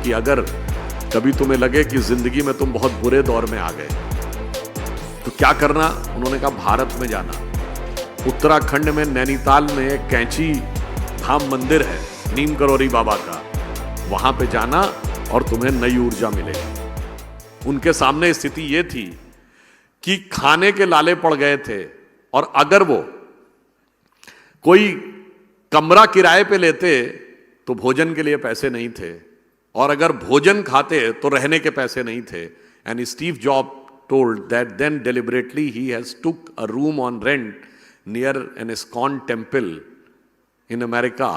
कि अगर कभी तुम्हें लगे कि जिंदगी में तुम बहुत बुरे दौर में आ गए तो क्या करना। उन्होंने कहा भारत में जाना। उत्तराखंड में नैनीताल में एक कैंची धाम मंदिर है नीम करोरी बाबा का, वहां पे जाना और तुम्हें नई ऊर्जा मिलेगी। उनके सामने स्थिति यह थी कि खाने के लाले पड़ गए थे और अगर वो कोई कमरा किराए पे लेते तो भोजन के लिए पैसे नहीं थे, और अगर भोजन खाते तो रहने के पैसे नहीं थे। And Steve job told that then deliberately he has took a room on rent near an ISKCON temple in America,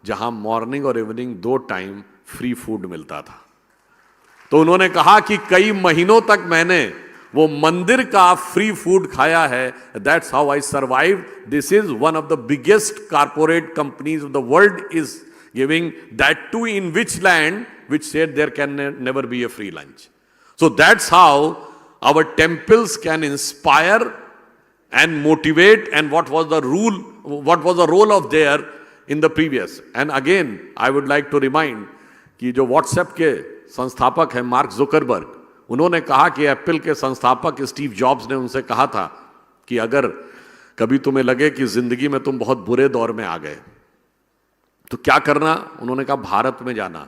जहां मॉर्निंग और इवनिंग 2 टाइम फ्री फूड मिलता था। तो उन्होंने कहा कि कई महीनों तक मैंने वो मंदिर का फ्री फूड खाया है। That's how I survived. This is one of the biggest corporate companies of the world is giving that too, in which land which said there can never be a free lunch. So that's how our temples can inspire and motivate, and what was the role of there in the previous. And again I would like to remind कि जो WhatsApp के संस्थापक हैं mark Zuckerberg, उन्होंने कहा कि Apple के संस्थापक स्टीव जॉब्स ने उनसे कहा था कि अगर कभी तुम्हें लगे कि जिंदगी में तुम बहुत बुरे दौर में आ गए तो क्या करना। उन्होंने कहा भारत में जाना।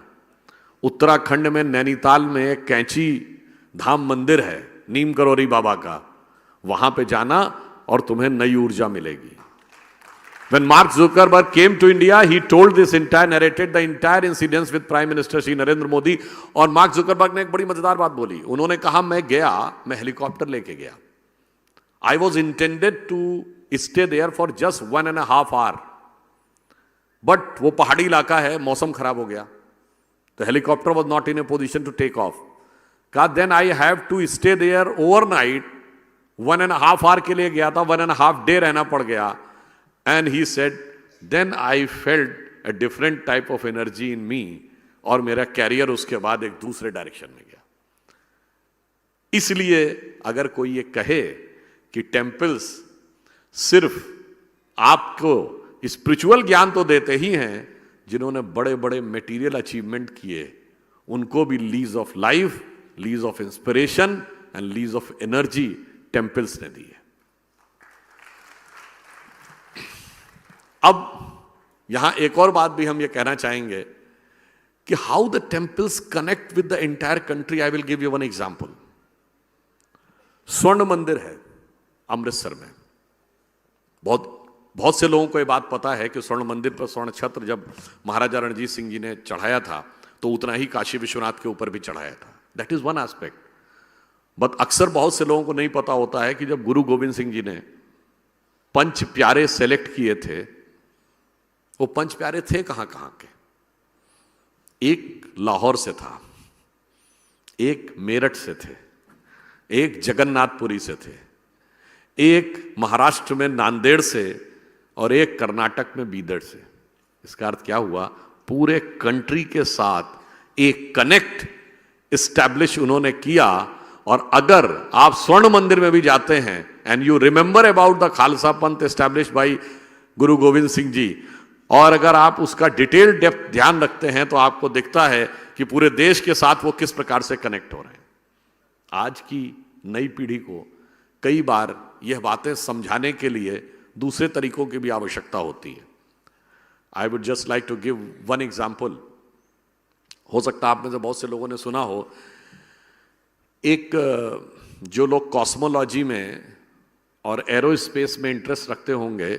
उत्तराखंड में नैनीताल में एक कैंची धाम मंदिर है नीम करोरी बाबा का, वहां पे जाना और तुम्हें नई ऊर्जा मिलेगी। When Mark Zuckerberg came to India, he told this narrated the entire incidents with Prime Minister Shri Narendra Modi। और मार्क जुकरबर्ग ने एक बड़ी मजेदार बात बोली। उन्होंने कहा मैं हेलीकॉप्टर लेके गया। I was intended to stay there for just 1.5 hours, but वो पहाड़ी इलाका है, मौसम खराब हो गया, तो helicopter was not in a position to take off. कहा then I have to stay there overnight. 1.5 hours के लिए गया था, 1.5 day रहना पड़ गया। And he said then I felt a different type of energy in me, और मेरा कैरियर उसके बाद एक दूसरे डायरेक्शन में गया। इसलिए अगर कोई ये कहे कि टेम्पल्स सिर्फ आपको स्पिरिचुअल ज्ञान तो देते ही हैं, जिन्होंने बड़े बड़े मटेरियल अचीवमेंट किए उनको भी lease of life, lease of inspiration and lease of energy temples ने दी है। अब यहां एक और बात भी हम ये कहना चाहेंगे कि how the temples connect with the entire country. I will give you one example. स्वर्ण मंदिर है अमृतसर में। बहुत से लोगों को ये बात पता है कि स्वर्ण मंदिर पर स्वर्ण छत्र जब महाराजा रणजीत सिंह जी ने चढ़ाया था तो उतना ही काशी विश्वनाथ के ऊपर भी चढ़ाया था। That is one aspect. But अक्सर बहुत से लोगों को नहीं पता होता है कि जब गुरु गोविंद सिंह जी ने 5 प्यारे सेलेक्ट किए थे, वो 5 प्यारे थे कहां के। एक लाहौर से था, एक मेरठ से थे, एक जगन्नाथपुरी से थे, एक महाराष्ट्र में नांदेड़ से, और एक कर्नाटक में बीदर से। इसका अर्थ क्या हुआ, पूरे कंट्री के साथ एक कनेक्ट एस्टैब्लिश उन्होंने किया। और अगर आप स्वर्ण मंदिर में भी जाते हैं and you remember about the Khalsa पंथ एस्टैब्लिश बाय गुरु गोविंद सिंह जी, और अगर आप उसका डिटेल डेप्थ ध्यान रखते हैं तो आपको दिखता है कि पूरे देश के साथ वो किस प्रकार से कनेक्ट हो रहे हैं। आज की नई पीढ़ी को कई बार यह बातें समझाने के लिए दूसरे तरीकों की भी आवश्यकता होती है। I would just like to give one example. हो सकता है आप में से बहुत से लोगों ने सुना हो, एक जो लोग कॉस्मोलॉजी में और एरोस्पेस में इंटरेस्ट रखते होंगे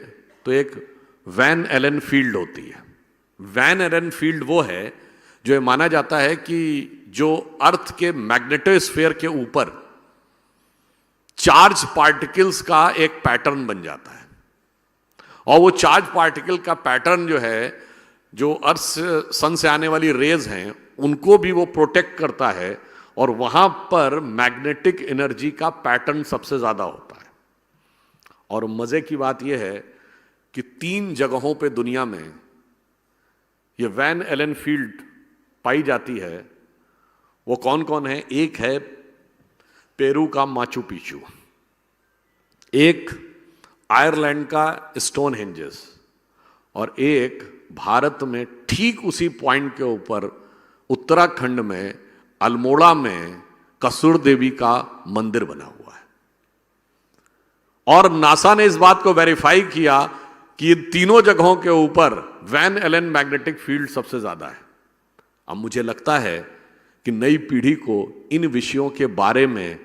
तो एक वैन एलन फील्ड होती है। वैन एलन फील्ड वो है जो ये माना जाता है कि जो अर्थ के मैग्नेटोस्फीयर के ऊपर चार्ज पार्टिकल्स का एक पैटर्न बन जाता है, और वो चार्ज पार्टिकल का पैटर्न जो है, जो अर्थ सन से आने वाली रेज हैं उनको भी वो प्रोटेक्ट करता है, और वहां पर मैग्नेटिक एनर्जी का पैटर्न सबसे ज्यादा होता है। और मजे की बात यह है कि 3 जगहों पे दुनिया में ये वैन एलन फील्ड पाई जाती है। वो कौन कौन है? एक है पेरू का माचू पिचू, एक आयरलैंड का स्टोन हेंजेस, और एक भारत में ठीक उसी पॉइंट के ऊपर उत्तराखंड में अल्मोड़ा में कसुर देवी का मंदिर बना हुआ है और नासा ने इस बात को वेरीफाई किया कि इन तीनों जगहों के ऊपर वैन एलन मैग्नेटिक फील्ड सबसे ज्यादा है। अब मुझे लगता है कि नई पीढ़ी को इन विषयों के बारे में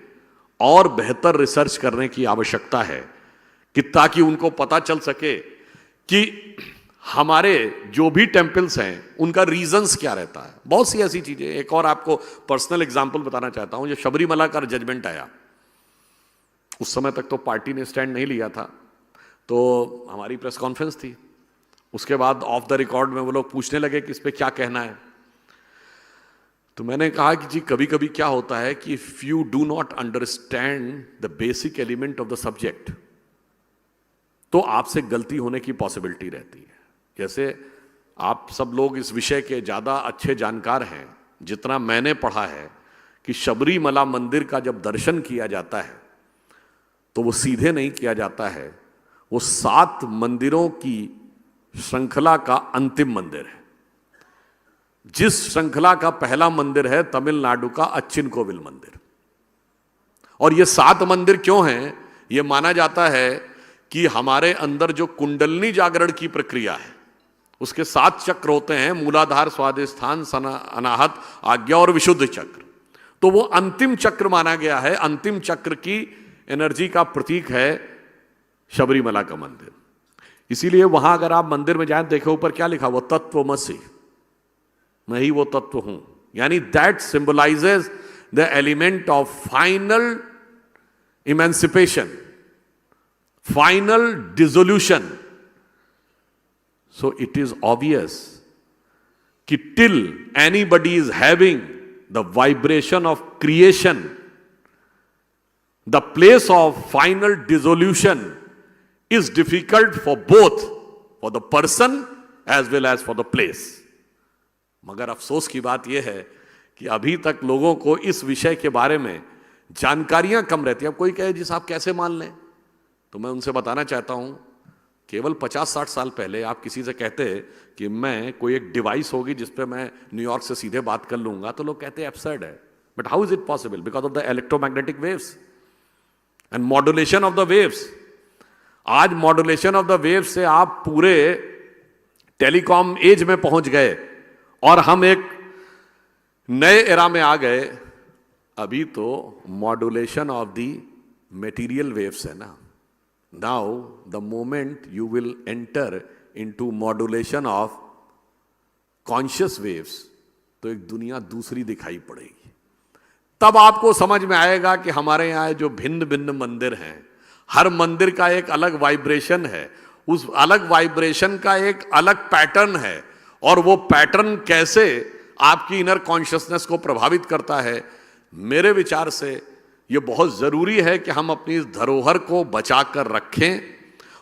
और बेहतर रिसर्च करने की आवश्यकता है कि ताकि उनको पता चल सके कि हमारे जो भी टेम्पल्स हैं उनका रीजंस क्या रहता है। बहुत सी ऐसी चीजें, एक और आपको पर्सनल एग्जांपल बताना चाहता हूं। जब शबरीमला का जजमेंट आया, उस समय तक तो पार्टी ने स्टैंड नहीं लिया था, तो हमारी प्रेस कॉन्फ्रेंस थी। उसके बाद ऑफ द रिकॉर्ड में वो लोग पूछने लगे कि इस पे क्या कहना है। तो मैंने कहा कि जी कभी कभी क्या होता है कि if you do not understand the basic element of the subject, तो आपसे गलती होने की पॉसिबिलिटी रहती है। जैसे आप सब लोग इस विषय के ज़्यादा अच्छे जानकार हैं, जितना मैंने पढ़ा है कि शबरीमला मंदिर का जब दर्शन किया जाता है तो वो सीधे नहीं किया जाता है, वो 7 मंदिरों की श्रृंखला का अंतिम मंदिर है। जिस श्रृंखला का पहला मंदिर है तमिलनाडु का अच्चिन कोविल मंदिर। और ये 7 मंदिर क्यों हैं? ये माना जाता है कि हमारे अंदर जो कुंडलनी जागरण की प्रक्रिया है उसके 7 चक्र होते हैं, मूलाधार, स्वादिष्ठान, अनाहत, आज्ञा और विशुद्ध चक्र। तो वो अंतिम चक्र माना गया है, अंतिम चक्र की एनर्जी का प्रतीक है शबरीमला का मंदिर। इसीलिए वहां अगर आप मंदिर में जाएं, देखो ऊपर क्या लिखा, वो तत्वमसि, मैं ही वो तत्व हूं। यानी that symbolises the element of final emancipation, final dissolution. So it is obvious कि till anybody is having the vibration of creation, the place of final dissolution is difficult for both, for the person as well as for the place. मगर अफसोस की बात यह है कि अभी तक लोगों को इस विषय के बारे में जानकारियां कम रहती है। अब कोई कहे जी साहब कैसे मान लें, तो मैं उनसे बताना चाहता हूं, केवल 50-60 साल पहले आप किसी से कहते कि मैं कोई एक डिवाइस होगी जिस पे मैं न्यूयॉर्क से सीधे बात कर लूंगा, तो लोग कहते हैं एब्सर्ड है। But how is it possible? Because of the electromagnetic waves and modulation of the waves. आज मॉड्यूलेशन ऑफ द वेव्स से आप पूरे टेलीकॉम एज में पहुंच गए और हम एक नए एरा में आ गए। अभी तो modulation of the material waves है ना। Now, the moment you will enter into modulation of conscious waves, तो एक दुनिया दूसरी दिखाई पड़ेगी। तब आपको समझ में आएगा कि हमारे यहाँ जो भिन्न भिन्न मंदिर हैं, हर मंदिर का एक अलग वाइब्रेशन है, उस अलग वाइब्रेशन का एक अलग पैटर्न है, और वो पैटर्न कैसे आपकी इनर कॉन्शियसनेस को प्रभावित करता है। मेरे विचार से ये बहुत जरूरी है कि हम अपनी इस धरोहर को बचाकर रखें,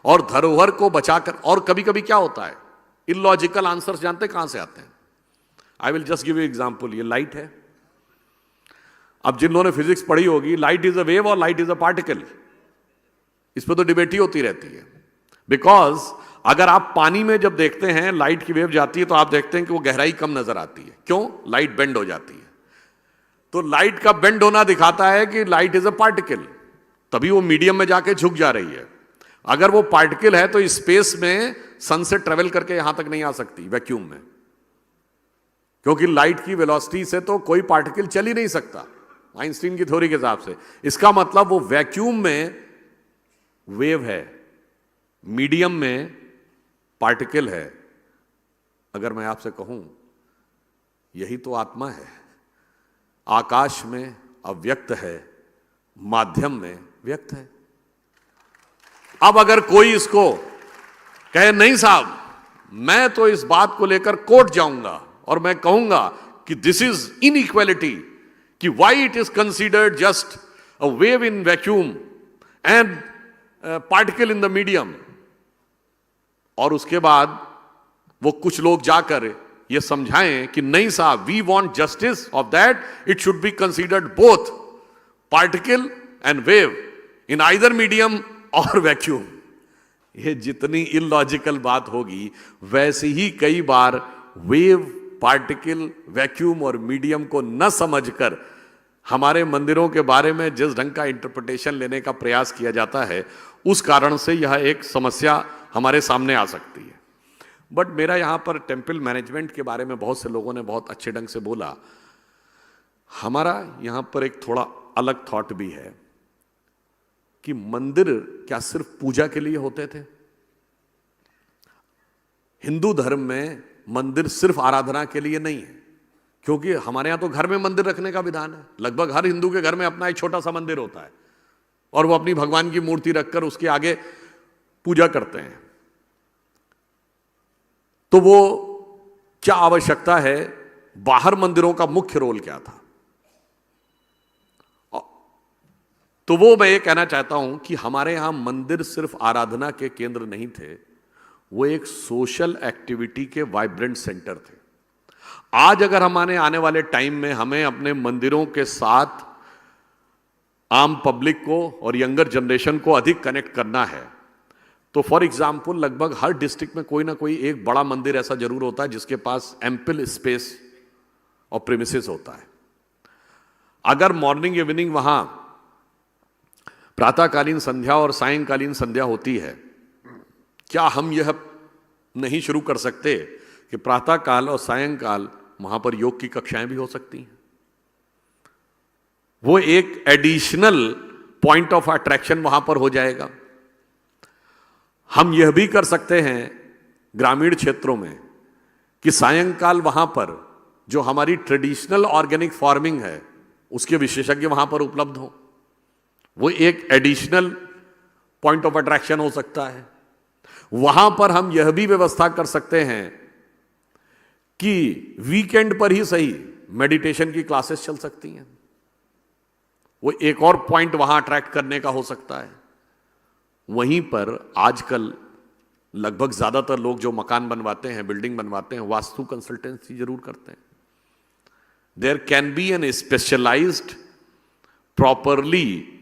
और धरोहर को बचाकर। और कभी कभी क्या होता है, इलॉजिकल आंसर्स जानते कहां से आते हैं? I will just give you example. ये लाइट है। अब जिन लोगों ने फिजिक्स पढ़ी होगी, लाइट इज अ वेव और लाइट इज अ पार्टिकल, इस पर तो डिबेट ही होती रहती है। बिकॉज अगर आप पानी में जब देखते हैं लाइट की वेव जाती है तो आप देखते हैं कि वो गहराई कम नजर आती है। क्यों? लाइट बेंड हो जाती है। तो लाइट का बेंड होना दिखाता है कि लाइट इज अ पार्टिकल, तभी वो मीडियम में जाके झुक जा रही है। अगर वो पार्टिकल है तो स्पेस में सन से ट्रेवल करके यहां तक नहीं आ सकती वैक्यूम में, क्योंकि लाइट की वेलोसिटी से तो कोई पार्टिकल चल ही नहीं सकता आइंस्टीन की थ्योरी के हिसाब से। इसका मतलब वो वैक्यूम में वेव है, मीडियम में पार्टिकल है। अगर मैं आपसे कहूं यही तो आत्मा है, आकाश में अव्यक्त है, माध्यम में व्यक्त है। अब अगर कोई इसको कहे नहीं साहब मैं तो इस बात को लेकर कोर्ट जाऊंगा और मैं कहूंगा कि दिस इज इनइक्वालिटी, कि why it is considered just a wave in vacuum and particle in the medium, और उसके बाद वो कुछ लोग जाकर ये समझाएं कि नहीं साहब we want justice of that, it should be considered both particle and wave in either medium और वैक्यूम। ये जितनी इलॉजिकल बात होगी, वैसे ही कई बार वेव पार्टिकल, वैक्यूम और मीडियम को न समझकर हमारे मंदिरों के बारे में जिस ढंग का इंटरप्रिटेशन लेने का प्रयास किया जाता है, उस कारण से यह एक समस्या हमारे सामने आ सकती है। बट मेरा यहां पर टेम्पल मैनेजमेंट के बारे में बहुत से लोगों ने बहुत अच्छे ढंग से बोला। हमारा यहां पर एक थोड़ा अलग थॉट भी है कि मंदिर क्या सिर्फ पूजा के लिए होते थे? हिंदू धर्म में मंदिर सिर्फ आराधना के लिए नहीं है, क्योंकि हमारे यहां तो घर में मंदिर रखने का विधान है। लगभग हर हिंदू के घर में अपना एक छोटा सा मंदिर होता है और वो अपनी भगवान की मूर्ति रखकर उसके आगे पूजा करते हैं। तो वो क्या आवश्यकता है? बाहर मंदिरों का मुख्य रोल क्या था? तो वो मैं ये कहना चाहता हूं कि हमारे यहां मंदिर सिर्फ आराधना के केंद्र नहीं थे, वो एक सोशल एक्टिविटी के वाइब्रेंट सेंटर थे। आज अगर हमारे आने वाले टाइम में हमें अपने मंदिरों के साथ आम पब्लिक को और यंगर जनरेशन को अधिक कनेक्ट करना है, तो फॉर एग्जाम्पल लगभग हर डिस्ट्रिक्ट में कोई ना कोई एक बड़ा मंदिर ऐसा जरूर होता है जिसके पास एम्पल स्पेस और प्रीमिसेस होता है। अगर मॉर्निंग इवनिंग वहां प्रातःकालीन संध्या और सायंकालीन संध्या होती है, क्या हम यह नहीं शुरू कर सकते कि प्रातःकाल और सायंकाल वहां पर योग की कक्षाएं भी हो सकती हैं? वो एक एडिशनल पॉइंट ऑफ अट्रैक्शन वहां पर हो जाएगा। हम यह भी कर सकते हैं ग्रामीण क्षेत्रों में कि सायंकाल वहां पर जो हमारी ट्रेडिशनल ऑर्गेनिक फार्मिंग है उसके विशेषज्ञ वहां पर उपलब्ध हो। वो एक एडिशनल पॉइंट ऑफ अट्रैक्शन हो सकता है। वहां पर हम यह भी व्यवस्था कर सकते हैं कि वीकेंड पर ही सही मेडिटेशन की क्लासेस चल सकती हैं। वो एक और पॉइंट वहां अट्रैक्ट करने का हो सकता है। वहीं पर आजकल लगभग ज्यादातर लोग जो मकान बनवाते हैं, बिल्डिंग बनवाते हैं, वास्तु कंसल्टेंसी जरूर करते हैं। There can be an specialised, properly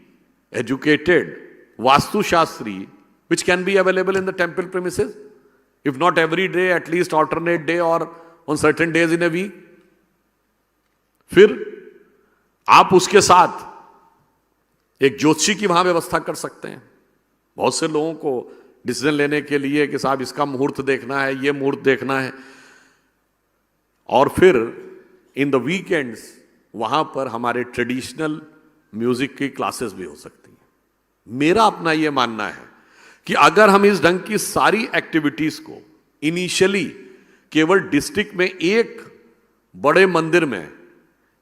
educated वास्तुशास्त्री which can be available in the temple premises, if not every day, at least alternate day or on certain days in a week. फिर आप उसके साथ एक ज्योतिषी की वहां व्यवस्था कर सकते हैं। बहुत से लोगों को डिसीजन लेने के लिए कि साहब इसका मुहूर्त देखना है, ये मुहूर्त देखना है, और फिर इन द वीकेंड्स वहां पर हमारे ट्रेडिशनल म्यूजिक की क्लासेस भी हो सकती हैं। मेरा अपना यह मानना है कि अगर हम इस ढंग की सारी एक्टिविटीज को इनिशियली केवल डिस्ट्रिक्ट में एक बड़े मंदिर में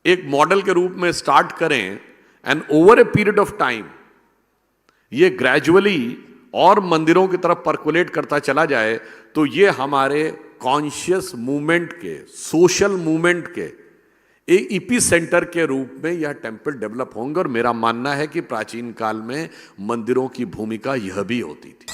एक मॉडल के रूप में स्टार्ट करें and over a period of time ये ग्रेजुअली और मंदिरों की तरफ पर्कुलेट करता चला जाए, तो ये हमारे कॉन्शियस मूवमेंट के, सोशल मूवमेंट के एक ईपी सेंटर के रूप में यह टेम्पल डेवलप होंगे। और मेरा मानना है कि प्राचीन काल में मंदिरों की भूमिका यह भी होती थी।